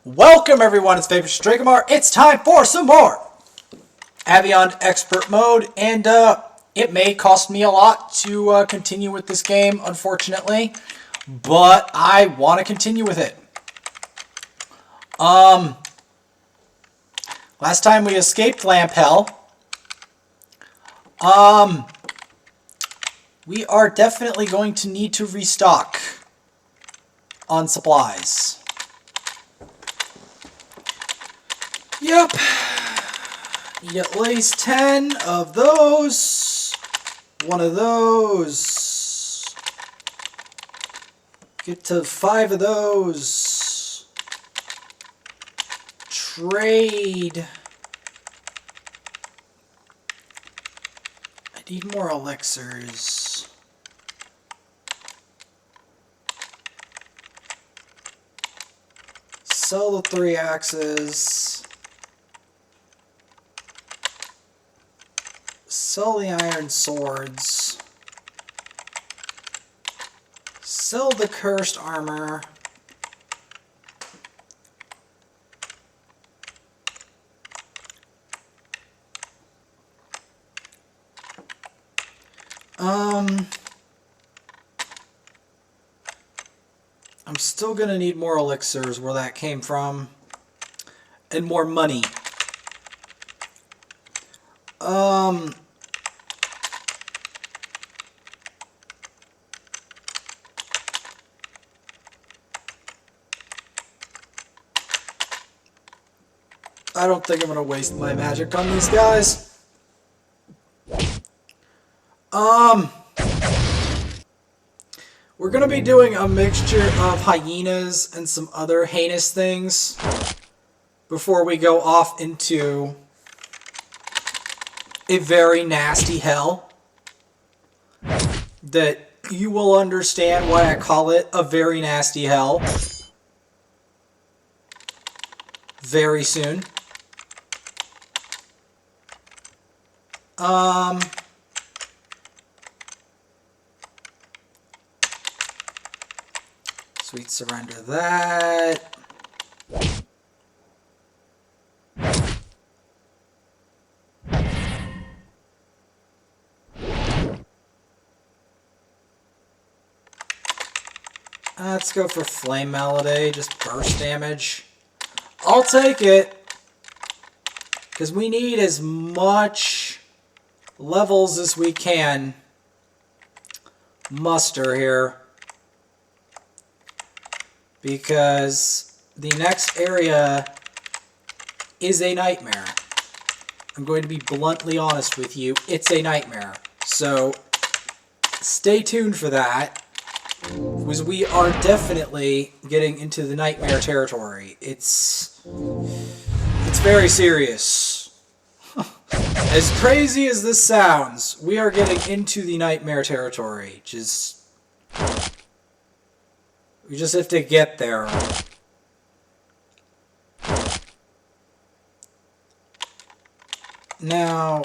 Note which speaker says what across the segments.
Speaker 1: Welcome everyone, it's Favorite Stragamar. It's time for some more Aveyond Expert Mode, and it may cost me a lot to continue with this game, unfortunately, but I want to continue with it. Last time we escaped Lamp Hell. We are definitely going to need to restock on supplies. Yep. Need at least 10 of those. One of those. Get to 5 of those. Trade. I need more elixirs. Sell the 3 axes. Sell the iron swords. Sell the cursed armor. I'm still gonna need more elixirs where that came from. And more money. I don't think I'm going to waste my magic on these guys. We're going to be doing a mixture of hyenas and some other heinous things before we go off into a very nasty hell that you will understand why I call it a very nasty hell very soon. Sweet surrender that. Let's go for Flame Melody, just burst damage. I'll take it, because we need as much levels as we can muster here, because the next area is a nightmare. I'm going to be bluntly honest with you, it's a nightmare. So stay tuned for that, because we are definitely getting into the nightmare territory. It's very serious. As crazy as this sounds, we are getting into the nightmare territory. We just have to get there. Now,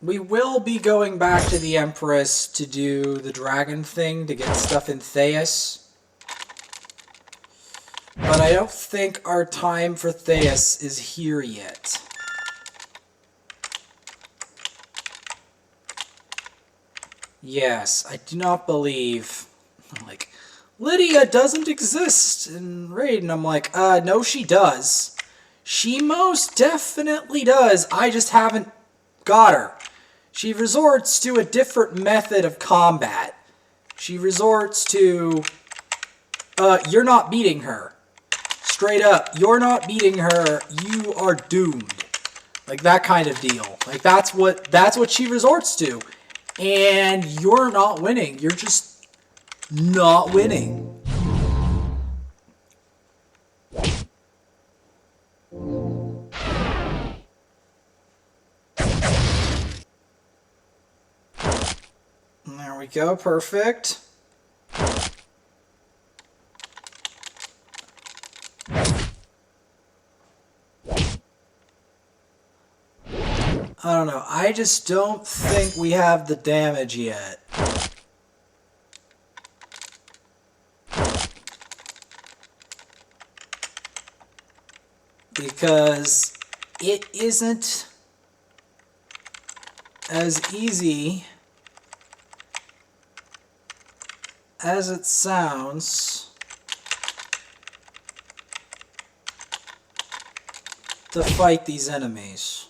Speaker 1: we will be going back to the Empress to do the dragon thing to get stuff in Theus. But I don't think our time for Theus is here yet. Yes, I do not believe... I'm like, Lydia doesn't exist in Raid. And I'm like, no she does. She most definitely does. I just haven't got her. She resorts to a different method of combat. She resorts to... you're not beating her. Straight up, you're not beating her, you are doomed. Like that kind of deal. Like that's what she resorts to. And you're not winning. You're just not winning. There we go, perfect. I don't know. I just don't think we have the damage yet. because it isn't as easy as it sounds to fight these enemies.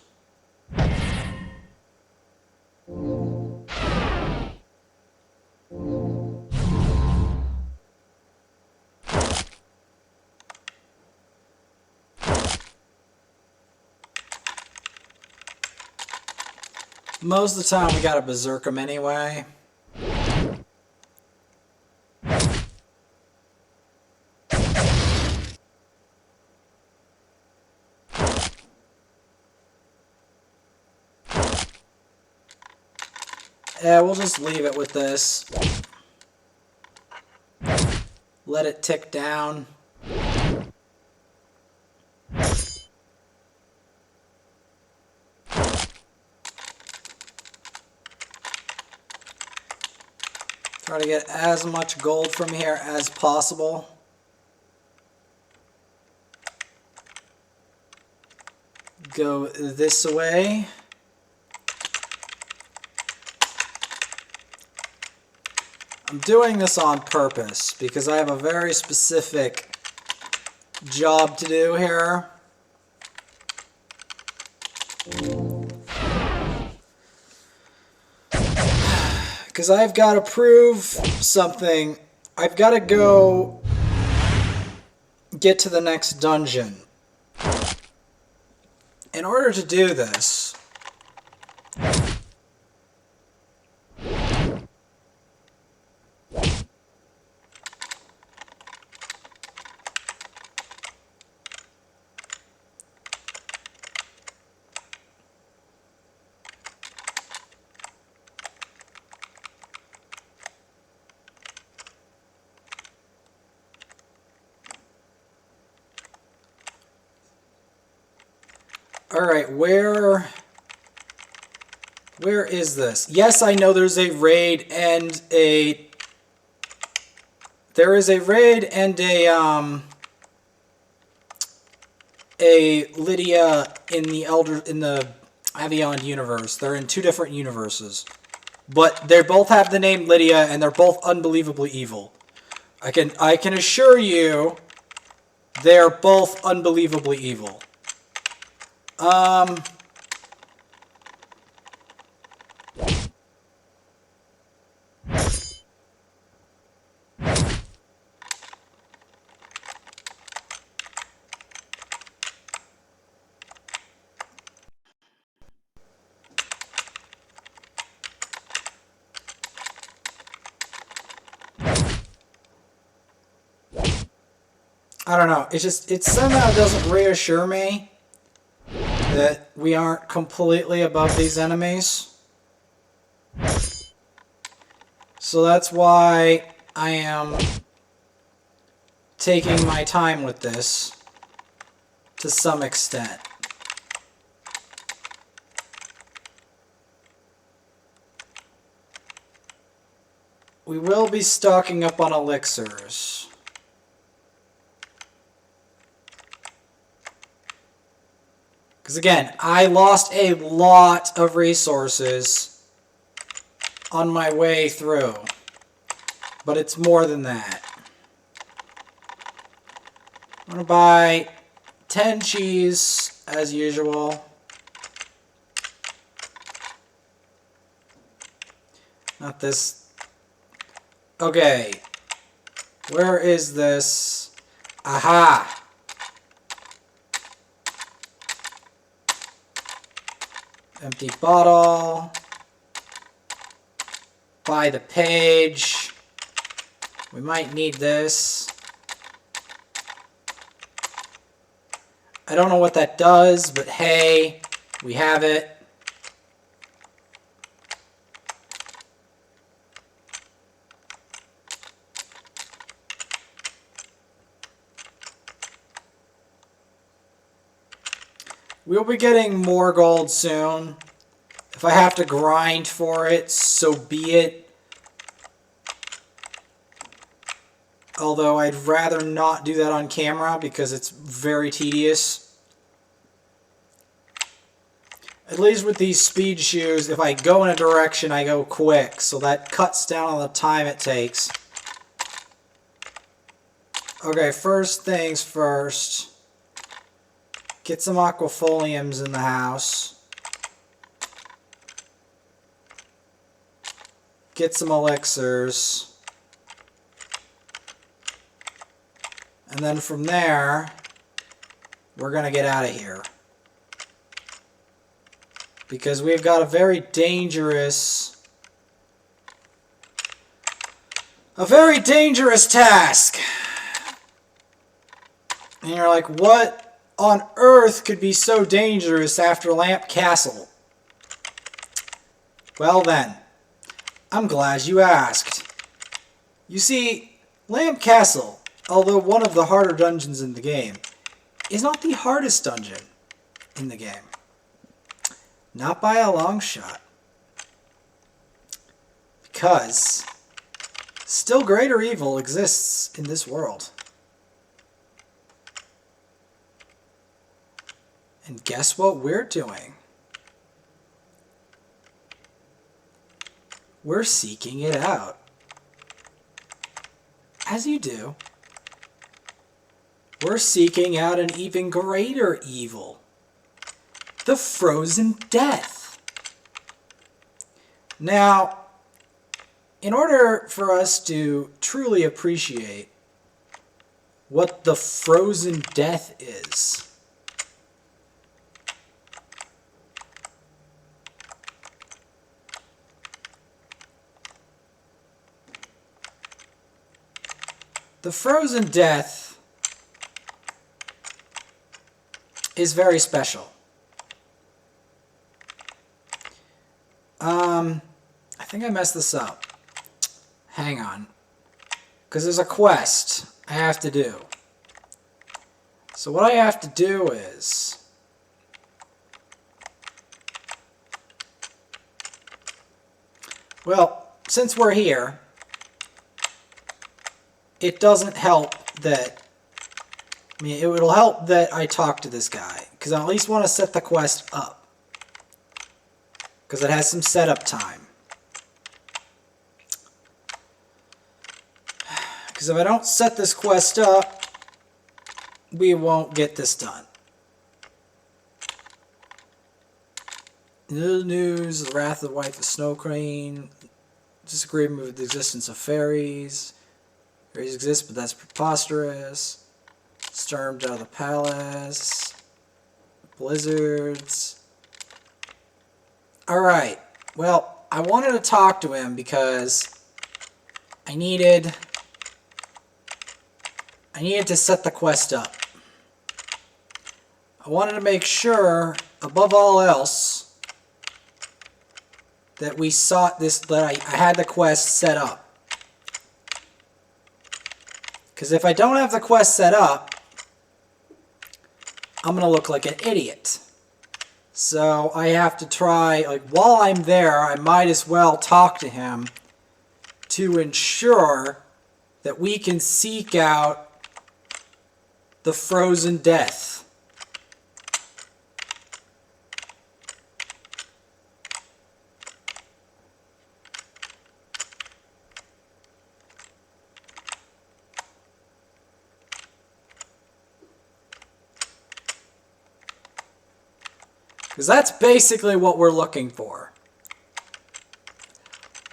Speaker 1: Most of the time we gotta berserk them anyway. Yeah, we'll just leave it with this. Let it tick down. Try to get as much gold from here as possible. Go this way. I'm doing this on purpose because I have a very specific job to do here. Because I've got to prove something. I've got to go get to the next dungeon. In order to do this, alright, where is this? Yes, I know there's a raid and a... There is a raid and a Lydia in the Aveyond universe. They're in two different universes. But they both have the name Lydia and they're both unbelievably evil. I can assure you they're both unbelievably evil. I don't know. It somehow doesn't reassure me that we aren't completely above these enemies. So that's why I am taking my time with this to some extent. We will be stocking up on elixirs. Because again, I lost a lot of resources on my way through. But it's more than that. I'm going to buy 10 cheese, as usual. Not this. Okay. Where is this? Aha! Empty bottle. Buy the page. We might need this. I don't know what that does, but hey, we have it. We'll be getting more gold soon. If I have to grind for it, so be it. Although I'd rather not do that on camera because it's very tedious. At least with these speed shoes, if I go in a direction, I go quick. So that cuts down on the time it takes. Okay, first things first. Get some aquafoliums in the house. Get some elixirs. And then from there, we're going to get out of here. Because we've got a very dangerous task. And you're like, what on earth could be so dangerous after Lamp Castle? Well then, I'm glad you asked. You see, Lamp Castle, although one of the harder dungeons in the game, is not the hardest dungeon in the game. Not by a long shot. Because still greater evil exists in this world. And guess what we're doing? We're seeking it out. As you do. We're seeking out an even greater evil. The frozen death. Now, in order for us to truly appreciate what the frozen death is, the frozen death is very special. I think I messed this up. Hang on. Because there's a quest I have to do. So what I have to do is... well, since we're here, it doesn't help that... I mean, it will help that I talk to this guy. Because I at least want to set the quest up. Because it has some setup time. Because if I don't set this quest up, we won't get this done. The news, the wrath of the wife of Snow Crane, disagreement with the existence of fairies. Fairies exist, but that's preposterous. Stormed out of the palace. Blizzards. Alright, well, I wanted to talk to him because I needed to set the quest up. I wanted to make sure, above all else, that we sought this, that I had the quest set up. Because if I don't have the quest set up, I'm going to look like an idiot. So I have to try, like, while I'm there, I might as well talk to him to ensure that we can seek out the frozen death. Because that's basically what we're looking for.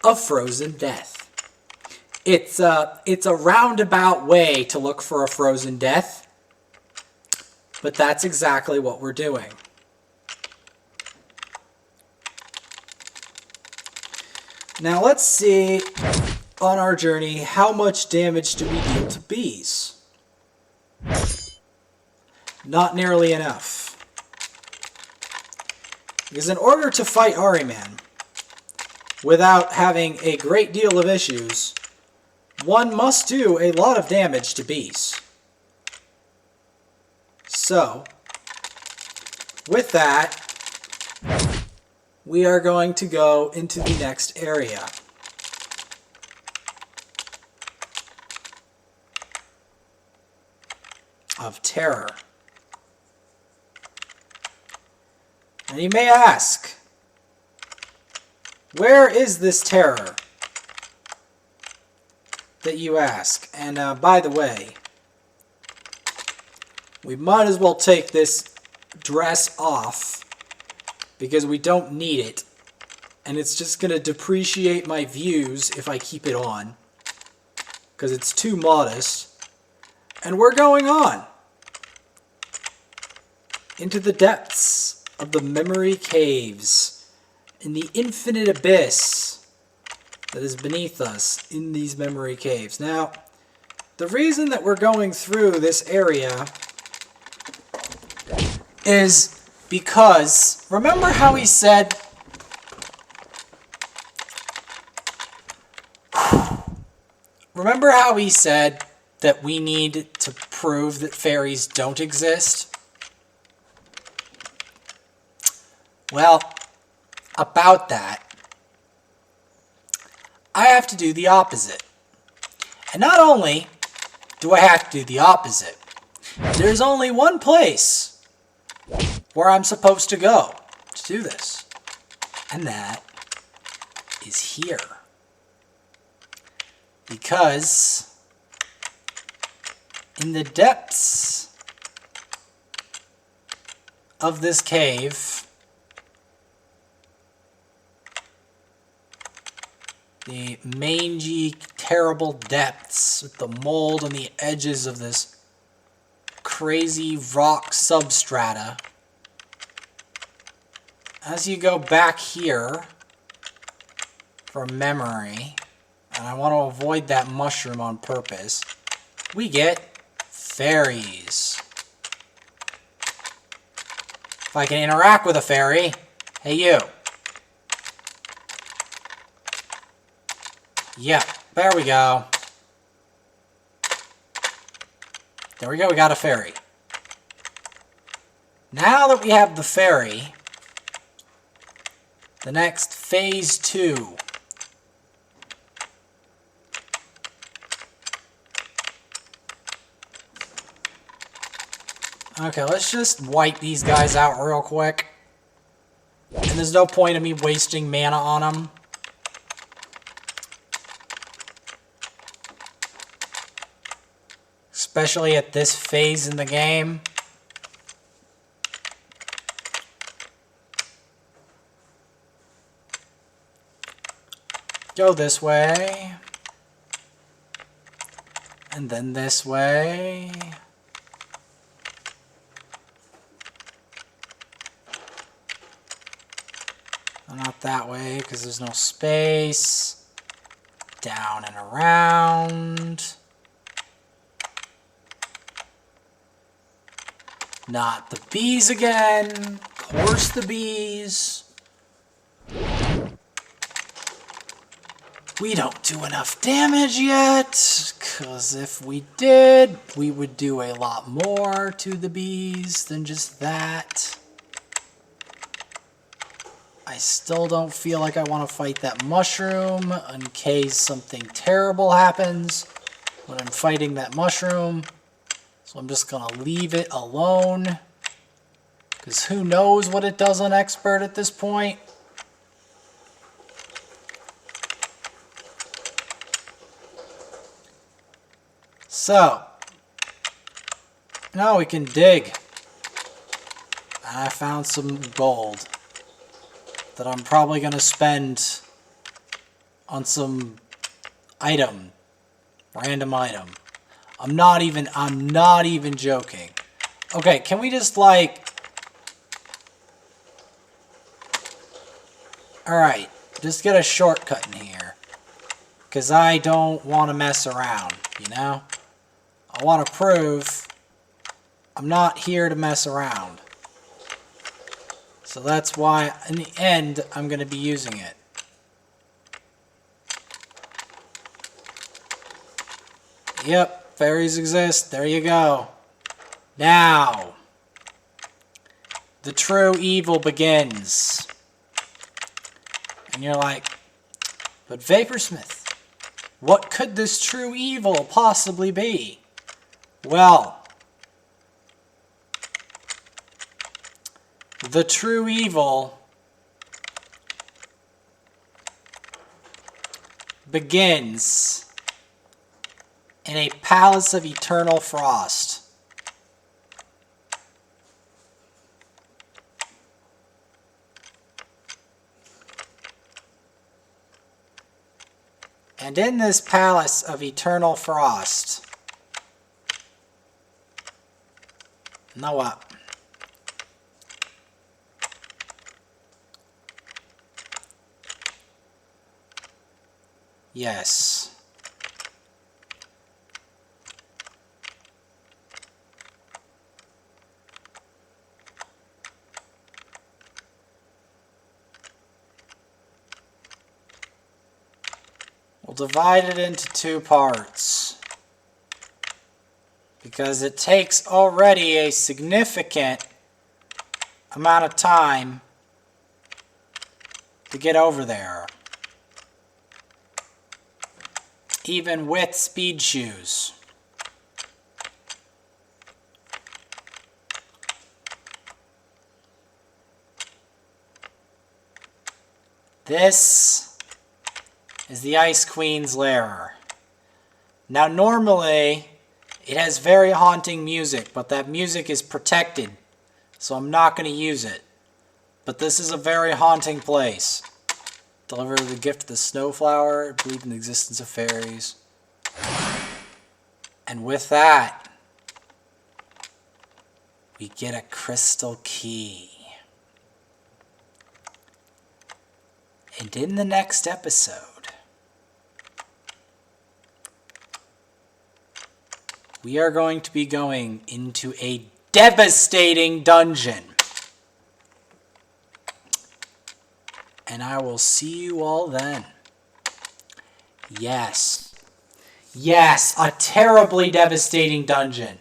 Speaker 1: A frozen death. It's a roundabout way to look for a frozen death. But that's exactly what we're doing. Now let's see on our journey how much damage do we deal to bees. Not nearly enough. Because in order to fight Ahriman without having a great deal of issues, one must do a lot of damage to bees. So, with that, we are going to go into the next area. Of terror. And you may ask, where is this terror that you ask? And by the way, we might as well take this dress off because we don't need it. And it's just going to depreciate my views if I keep it on, because it's too modest. And we're going on into the depths of the memory caves, in the infinite abyss that is beneath us in these memory caves. Now, the reason that we're going through this area is because, remember how he said, that we need to prove that fairies don't exist? Well, about that, I have to do the opposite. And not only do I have to do the opposite, there's only one place where I'm supposed to go to do this. And that is here. Because in the depths of this cave, the mangy, terrible depths with the mold on the edges of this crazy rock substrata, as you go back here for memory, and I want to avoid that mushroom on purpose, we get fairies. If I can interact with a fairy, hey you. Yep, there we go. There we go, we got a fairy. Now that we have the fairy, the next phase 2. Okay, let's just wipe these guys out real quick. And there's no point in me wasting mana on them. Especially at this phase in the game. Go this way. And then this way. Not that way, because there's no space. Down and around. Not the bees again. Of course the bees. We don't do enough damage yet, because if we did, we would do a lot more to the bees than just that. I still don't feel like I want to fight that mushroom in case something terrible happens when I'm fighting that mushroom. So I'm just going to leave it alone, because who knows what it does on expert at this point. So, now we can dig. I found some gold that I'm probably going to spend on some item, random item. I'm not even joking. Okay, can we just like... Alright, just get a shortcut in here. Because I don't want to mess around, you know? I want to prove I'm not here to mess around. So that's why, in the end, I'm going to be using it. Yep, fairies exist. There you go. Now, the true evil begins. And you're like, but Vaporsmith, what could this true evil possibly be? Well, The true evil begins in a palace of eternal frost. And in this palace of eternal frost, know what? Yes. We'll divide it into two parts because it takes already a significant amount of time to get over there, even with speed shoes. This is the Ice Queen's lair. Now normally it has very haunting music, but that music is protected, so I'm not going to use it. But this is a very haunting place. Deliver the gift of the snowflower, believe in the existence of fairies. And with that, we get a crystal key. And in the next episode, we are going to be going into a devastating dungeon. And I will see you all then. Yes. Yes, a terribly devastating dungeon.